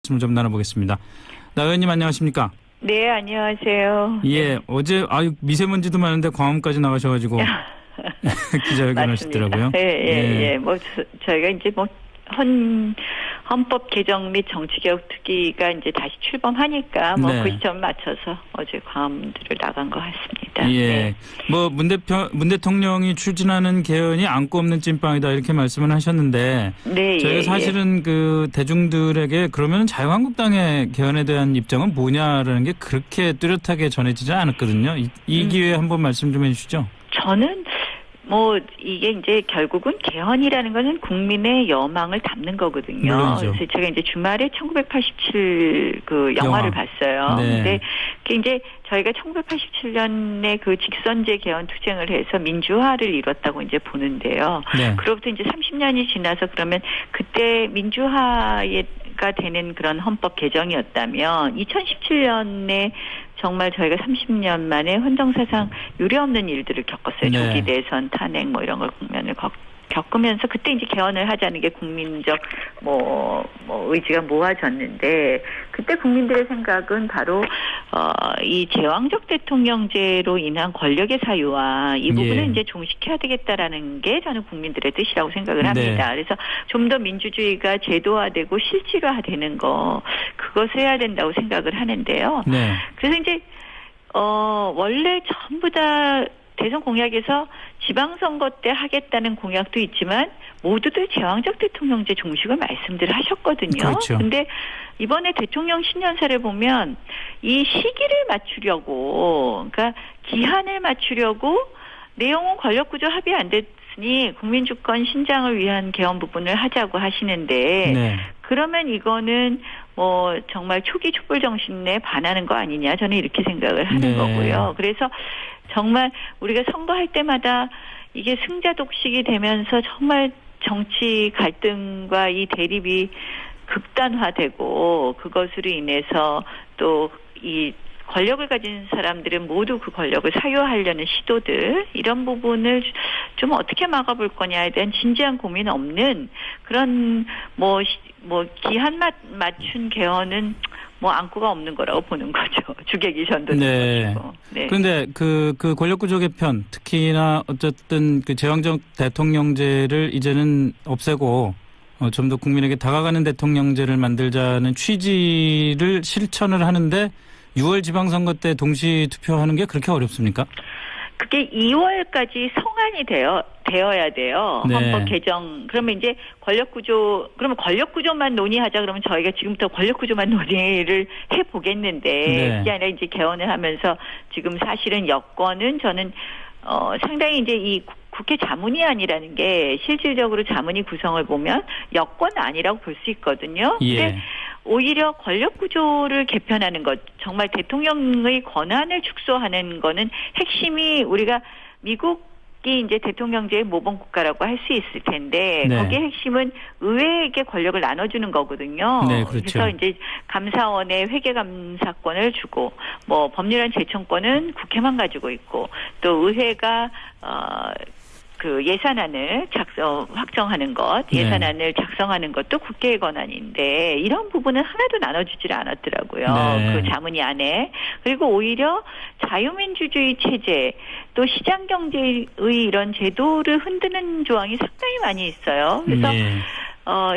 말씀을 좀 나눠보겠습니다. 나 의원님 안녕하십니까? 네, 안녕하세요. 예, 네. 어제 미세먼지도 많은데 광화문까지 나가셔가지고 기자회견 하시더라고요. 예. 뭐 저희가 이제 뭐 헌법 개정 및 정치개혁 특위가 이제 다시 출범하니까 뭐 그 시점 맞춰서 어제 광화문들을 나간 것 같습니다. 예. 네. 뭐 문 대통령이 추진하는 개헌이 안고 없는 찐빵이다 이렇게 말씀을 하셨는데 네, 저희가 사실은 그 대중들에게 그러면 자유한국당의 개헌에 대한 입장은 뭐냐라는 게 그렇게 뚜렷하게 전해지지 않았거든요. 이 기회에 한번 말씀 좀 해주시죠. 저는 뭐 이게 이제 결국은 개헌이라는 것은 국민의 여망을 담는 거거든요. 물론이죠. 그래서 제가 이제 주말에 1987 그 영화를 봤어요. 네. 근데 그게 이제 저희가 1987년에 그 직선제 개헌 투쟁을 해서 민주화를 이뤘다고 이제 보는데요. 네. 그로부터 이제 30년이 지나서 그러면 그때 민주화가 되는 그런 헌법 개정이었다면 2017년에 정말 저희가 30년 만에 헌정사상 유례없는 일들을 겪었어요. 네. 조기 대선, 탄핵 뭐 이런 걸 국면을 겪으면서 그때 이제 개헌을 하자는 게 국민적 뭐 의지가 모아졌는데 그때 국민들의 생각은 바로 이 제왕적 대통령제로 인한 권력의 사유와 이 부분을 이제 종식해야 되겠다라는 게 저는 국민들의 뜻이라고 생각을 합니다. 그래서 좀 더 민주주의가 제도화되고 실질화되는 거 그것을 해야 된다고 생각을 하는데요. 네. 그래서 이제 원래 전부 다 대선 공약에서 지방선거 때 하겠다는 공약도 있지만 모두들 제왕적 대통령제 종식을 말씀들 하셨거든요. 그렇죠. 근데 이번에 대통령 신년사를 보면 이 시기를 맞추려고 그러니까 기한을 맞추려고 내용은 권력구조 합의 안 됐으니 국민주권 신장을 위한 개헌 부분을 하자고 하시는데 그러면 이거는 뭐 정말 초기 촛불 정신에 반하는 거 아니냐 저는 이렇게 생각을 하는 거고요. 그래서 정말 우리가 선거할 때마다 이게 승자 독식이 되면서 정말 정치 갈등과 이 대립이 극단화되고 그것으로 인해서 또 이 권력을 가진 사람들은 모두 그 권력을 사유하려는 시도들 이런 부분을 좀 어떻게 막아볼 거냐에 대한 진지한 고민 없는 그런 뭐 기한 맞춘 개헌은 뭐 안구가 없는 거라고 보는 거죠. 주객이 전도된 것이고. 네. 그런데 그 권력구조 개편 특히나 어쨌든 그 제왕적 대통령제를 이제는 없애고 좀 더 국민에게 다가가는 대통령제를 만들자는 취지를 실천을 하는데 6월 지방선거 때 동시 투표하는 게 그렇게 어렵습니까? 그게 2월까지 성안이 되어야 돼요. 헌법 개정. 그러면 이제 그러면 권력구조만 논의하자 그러면 저희가 지금부터 권력구조만 논의를 해보겠는데 그게 아니라 이제 개헌을 하면서 지금 사실은 여권은 저는 상당히 이제 이 국회 자문위원이라는 게 실질적으로 자문위 구성을 보면 여권 아니라고 볼 수 있거든요. 근데 오히려 권력구조를 개편하는 것, 정말 대통령의 권한을 축소하는 거는 핵심이 우리가 미국이 이제 대통령제의 모범 국가라고 할 수 있을 텐데 거기에 핵심은 의회에게 권력을 나눠주는 거거든요. 그렇죠. 그래서 이제 감사원에 회계감사권을 주고 뭐 법률안 제청권은 국회만 가지고 있고 또 의회가 그 예산안을 확정하는 것, 예산안을 작성하는 것도 국회의 권한인데 이런 부분은 하나도 나눠주질 않았더라고요. 그 자문위 안에. 그리고 오히려 자유민주주의 체제 또 시장경제의 이런 제도를 흔드는 조항이 상당히 많이 있어요. 그래서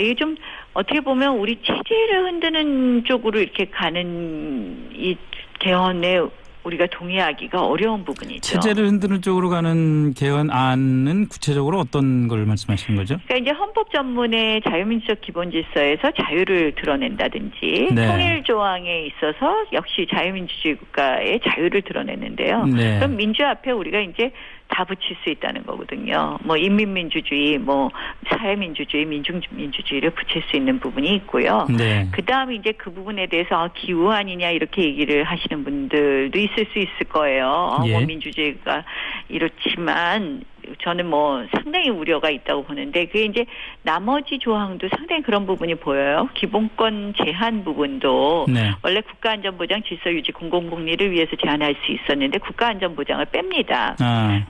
이게 좀 어떻게 보면 우리 체제를 흔드는 쪽으로 이렇게 가는 이 개헌에 우리가 동의하기가 어려운 부분이죠. 체제를 흔드는 쪽으로 가는 개헌안은 구체적으로 어떤 걸 말씀하시는 거죠? 그러니까 이제 헌법 전문의 자유민주적 기본질서에서 자유를 드러낸다든지 통일 조항에 있어서 역시 자유민주주의 국가의 자유를 드러내는데요. 그럼 민주 앞에 우리가 이제 다 붙일 수 있다는 거거든요. 뭐 인민민주주의, 뭐 사회민주주의, 민중민주주의를 붙일 수 있는 부분이 있고요. 그다음에 이제 그 부분에 대해서 기우아니냐 이렇게 얘기를 하시는 분들도 있을 수 있을 거예요. 뭐 민주주의가 이렇지만 저는 뭐 상당히 우려가 있다고 보는데 그게 이제 나머지 조항도 상당히 그런 부분이 보여요. 기본권 제한 부분도 원래 국가안전보장 질서유지 공공복리를 위해서 제한할 수 있었는데 국가안전보장을 뺍니다.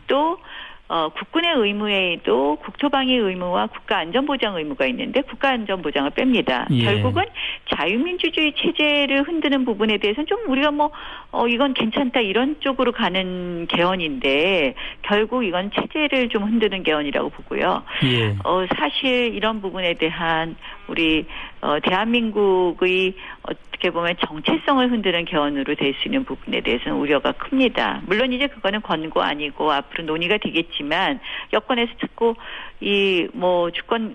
또 국군의 의무에도 국토방위 의무와 국가안전보장 의무가 있는데 국가안전보장을 뺍니다. 예. 결국은 자유민주주의 체제를 흔드는 부분에 대해서는 좀 우리가 이건 괜찮다 이런 쪽으로 가는 개헌인데 결국 이건 체제를 좀 흔드는 개헌이라고 보고요. 예. 사실 이런 부분에 대한 우리 대한민국의 어떻게 보면 정체성을 흔드는 개헌으로 될 수 있는 부분에 대해서는 우려가 큽니다. 물론 이제 그거는 권고 아니고 앞으로 논의가 되겠지만 여권에서 자꾸 주권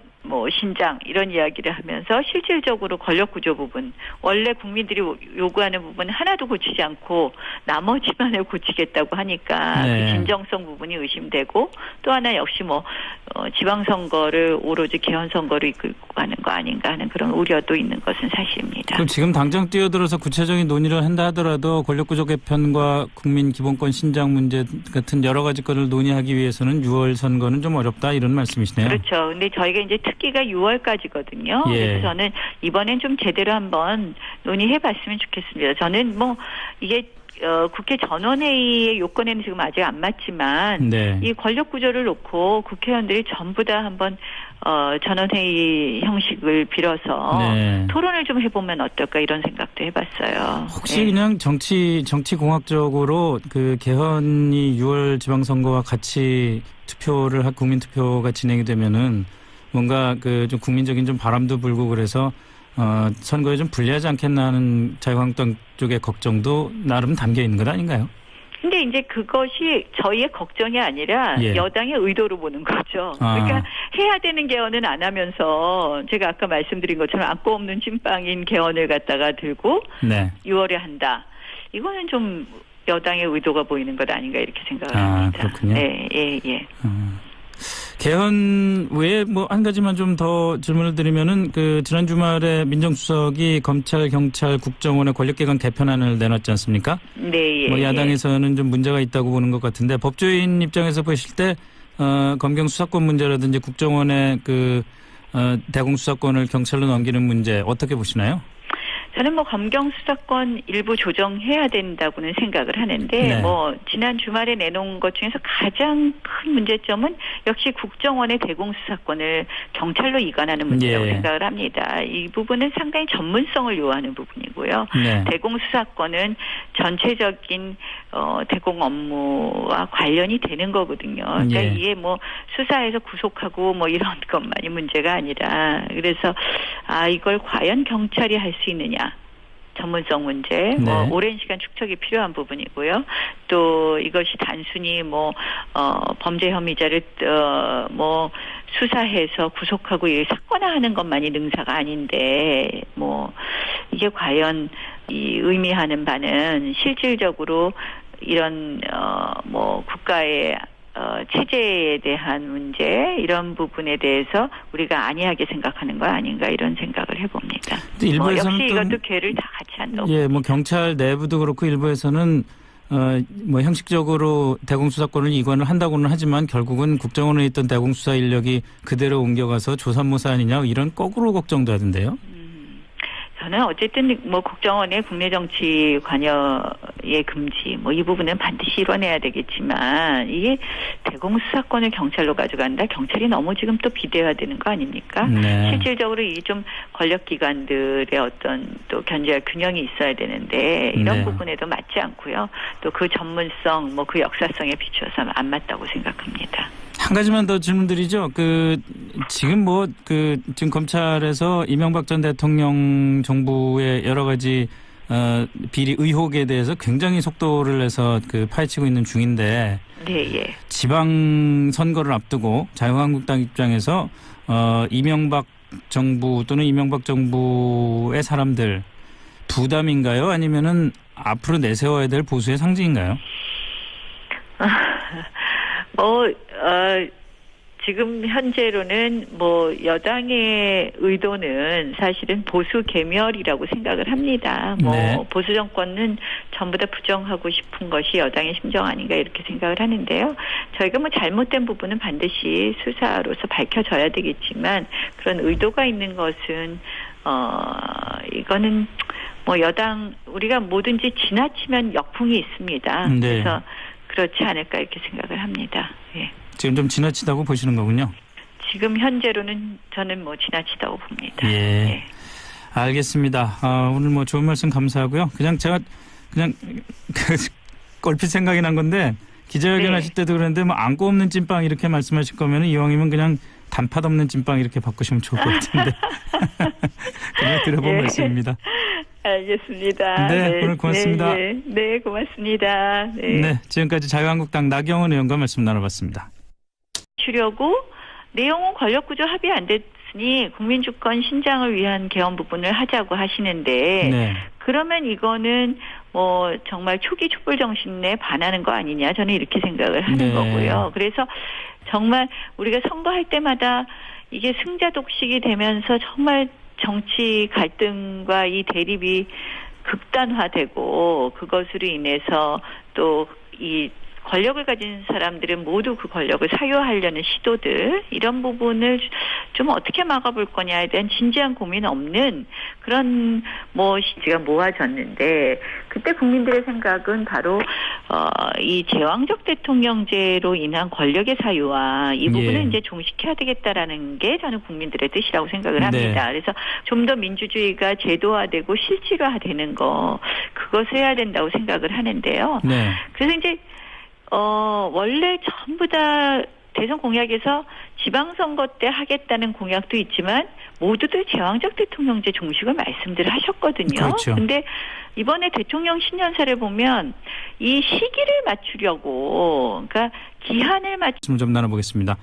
신장 이런 이야기를 하면서 실질적으로 권력구조 부분 원래 국민들이 요구하는 부분 하나도 고치지 않고 나머지만을 고치겠다고 하니까 네. 그 진정성 부분이 의심되고 또 하나 역시 지방선거를 오로지 개헌선거로 이끌고 가는 거 아닌가 하는 그런 우려도 있는 것은 사실입니다. 그럼 지금 당장 뛰어들어서 구체적인 논의를 한다 하더라도 권력구조 개편과 국민 기본권 신장 문제 같은 여러 가지 건을 논의하기 위해서는 6월 선거는 좀 어렵다 이런 말씀이시네요. 그렇죠. 근데 저희가 이제 특기가 6월까지거든요. 예. 그래서 저는 이번엔 좀 제대로 한번 논의해봤으면 좋겠습니다. 저는 이게 국회 전원회의의 요건에는 지금 아직 안 맞지만 네. 이 권력 구조를 놓고 국회의원들이 전부 다 한번 전원회의 형식을 빌어서 네. 토론을 좀 해보면 어떨까 이런 생각도 해봤어요. 혹시 네. 그냥 정치공학적으로 그 개헌이 6월 지방선거와 같이 국민 투표가 진행이 되면은 뭔가 좀 국민적인 좀 바람도 불고 그래서 선거에 좀 불리하지 않겠나 하는 자유한국당 쪽의 걱정도 나름 담겨 있는 것 아닌가요? 근데 이제 그것이 저희의 걱정이 아니라 예. 여당의 의도로 보는 거죠. 그러니까 해야 되는 개헌은 안 하면서 제가 아까 말씀드린 것처럼 악보 없는 찐빵인 개헌을 갖다가 들고 네. 6월에 한다. 이거는 좀 여당의 의도가 보이는 것 아닌가 이렇게 생각을 합니다. 그렇군요. 네, 예. 개헌 외에 한 가지만 좀 더 질문을 드리면은 지난 주말에 민정수석이 검찰, 경찰, 국정원의 권력기관 개편안을 내놨지 않습니까? 네, 예. 야당에서는 좀 문제가 있다고 보는 것 같은데 법조인 입장에서 보실 때 검경 수사권 문제라든지 국정원의 대공 수사권을 경찰로 넘기는 문제 어떻게 보시나요? 저는 검경 수사권 일부 조정해야 된다고는 생각을 하는데 네. 지난 주말에 내놓은 것 중에서 가장 큰 문제점은 역시 국정원의 대공 수사권을 경찰로 이관하는 문제라고 생각을 합니다. 이 부분은 상당히 전문성을 요하는 부분이고요. 네. 대공 수사권은 전체적인 대공 업무와 관련이 되는 거거든요. 그러니까 이게 수사에서 구속하고 이런 것만이 문제가 아니라 그래서 이걸 과연 경찰이 할 수 있느냐. 전문성 문제, 네. 오랜 시간 축적이 필요한 부분이고요. 또 이것이 단순히 범죄 혐의자를 수사해서 구속하고 사건화하는 것만이 능사가 아닌데 이게 과연 이 의미하는 바는 실질적으로 이런 국가의 체제에 대한 문제 이런 부분에 대해서 우리가 안이하게 생각하는 거 아닌가 이런 생각을 해봅니다. 일부에서는 역시 이것도 괴를 다 같이 한다고. 예, 경찰 내부도 그렇고 일부에서는 형식적으로 대공수사권을 이관을 한다고는 하지만 결국은 국정원에 있던 대공수사 인력이 그대로 옮겨가서 조삼모사 아니냐 이런 거꾸로 걱정도 하던데요. 저는 어쨌든 국정원의 국내 정치 관여의 금지 이 부분은 반드시 이뤄내야 되겠지만 이게 대공수사권을 경찰로 가져간다. 경찰이 너무 지금 또 비대화되는 거 아닙니까? 네. 실질적으로 이 좀 권력기관들의 어떤 또 견제할 균형이 있어야 되는데 이런 네. 부분에도 맞지 않고요. 또 그 전문성 그 역사성에 비추어서 안 맞다고 생각합니다. 한 가지만 더 질문드리죠. 지금 지금 검찰에서 이명박 전 대통령 정부의 여러 가지 비리 의혹에 대해서 굉장히 속도를 내서 파헤치고 있는 중인데. 네, 예. 지방 선거를 앞두고 자유한국당 입장에서 이명박 정부 또는 이명박 정부의 사람들 부담인가요? 아니면은 앞으로 내세워야 될 보수의 상징인가요? 지금 현재로는 여당의 의도는 사실은 보수 개멸이라고 생각을 합니다. 네. 보수 정권은 전부 다 부정하고 싶은 것이 여당의 심정 아닌가 이렇게 생각을 하는데요. 저희가 잘못된 부분은 반드시 수사로서 밝혀져야 되겠지만 그런 의도가 있는 것은 이거는 여당 우리가 뭐든지 지나치면 역풍이 있습니다. 네. 그래서 그렇지 않을까 이렇게 생각을 합니다. 예. 지금 좀 지나치다고 보시는 거군요. 지금 현재로는 저는 뭐 지나치다고 봅니다. 예. 네. 알겠습니다. 오늘 뭐 좋은 말씀 감사하고요. 제가 얼핏 생각이 난 건데 기자회견 네. 하실 때도 그랬는데 뭐 안고 없는 찐빵 이렇게 말씀하실 거면 이왕이면 그냥 단팥 없는 찐빵 이렇게 바꾸시면 좋을 것 같은데. 그냥 들어본 예. 말씀입니다. 알겠습니다. 네, 오늘 고맙습니다. 네, 고맙습니다. 네, 지금까지 자유한국당 나경원 의원과 말씀 나눠봤습니다. 주려고 내용은 권력구조 합의 안 됐으니 국민주권 신장을 위한 개헌 부분을 하자고 하시는데 네. 그러면 이거는 뭐 정말 초기 촛불 정신에 반하는 거 아니냐 저는 이렇게 생각을 하는 네. 거고요. 그래서 정말 우리가 선거할 때마다 이게 승자 독식이 되면서 정말 정치 갈등과 이 대립이 극단화되고 그것으로 인해서 또 이 권력을 가진 사람들은 모두 그 권력을 사유하려는 시도들 이런 부분을 좀 어떻게 막아볼 거냐에 대한 진지한 고민 없는 그런 뭐 시기가 모아졌는데 그때 국민들의 생각은 바로 이 제왕적 대통령제로 인한 권력의 사유와 이 부분을 예. 이제 종식해야 되겠다라는 게 저는 국민들의 뜻이라고 생각을 합니다. 그래서 좀 더 민주주의가 제도화되고 실질화되는 거 그것을 해야 된다고 생각을 하는데요. 네. 그래서 이제 원래 전부 다 대선 공약에서 지방선거 때 하겠다는 공약도 있지만 모두들 제왕적 대통령제 종식을 말씀들 하셨거든요. 그렇죠. 근데 이번에 대통령 신년사를 보면 이 시기를 맞추려고 그러니까 기한을 말씀 좀 나눠보겠습니다.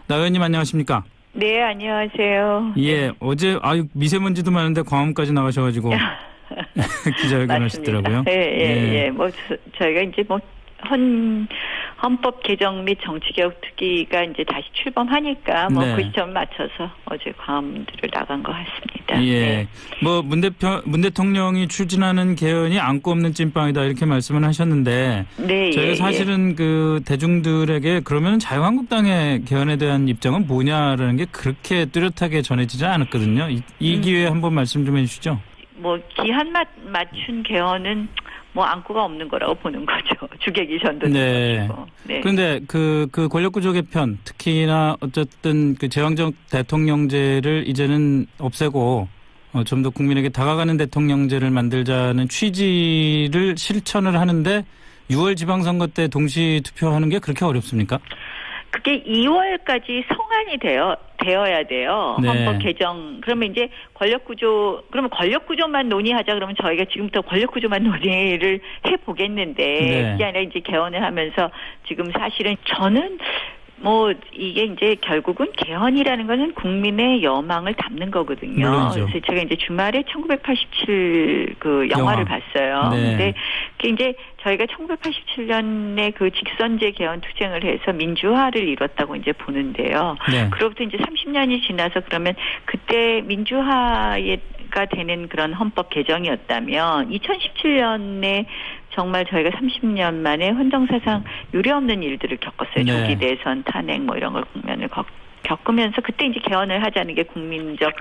나 의원님 안녕하십니까? 네, 안녕하세요. 예, 어제 미세먼지도 많은데 광화문까지 나가셔가지고 기자회견 하시더라고요. 예. 뭐 저희가 이제 뭐 헌법 개정 및 정치개혁 특위가 이제 다시 출범하니까 뭐 그 시점 맞춰서 어제 광화문들을 나간 것 같습니다. 예. 네. 뭐 문 대통령이 추진하는 개헌이 안고 없는 찐빵이다 이렇게 말씀을 하셨는데 저희가 사실은 그 대중들에게 그러면 자유한국당의 개헌에 대한 입장은 뭐냐라는 게 그렇게 뚜렷하게 전해지지 않았거든요. 이 기회에 한번 말씀 좀 해주시죠. 뭐 기한 맞춘 개헌은 뭐 안고가 없는 거라고 보는 거죠. 주객이 전도는 것이고. 네. 그런데 그 권력구조 개편 특히나 어쨌든 그 제왕적 대통령제를 이제는 없애고 좀 더 국민에게 다가가는 대통령제를 만들자는 취지를 실천을 하는데 6월 지방선거 때 동시 투표하는 게 그렇게 어렵습니까? 그게 2월까지 성안이 되어야 돼요. 네. 헌법 개정. 그러면 이제 그러면 권력구조만 논의하자 그러면 저희가 지금부터 권력구조만 논의를 해보겠는데 그게 아니라 이제 개헌을 하면서 지금 사실은 저는 뭐 이게 이제 결국은 개헌이라는 것은 국민의 여망을 담는 거거든요. 물론이죠. 그래서 제가 이제 주말에 1987 그 영화를 봤어요. 네. 근데 그게 이제 저희가 1987년에 그 직선제 개헌 투쟁을 해서 민주화를 이뤘다고 이제 보는데요. 네. 그로부터 이제 30년이 지나서 그러면 그때 민주화가 되는 그런 헌법 개정이었다면 2017년에 정말 저희가 30년 만에 헌정사상 유례없는 일들을 겪었어요. 네. 조기 대선, 탄핵 뭐 이런 걸 국면을 겪으면서 그때 이제 개헌을 하자는 게 국민적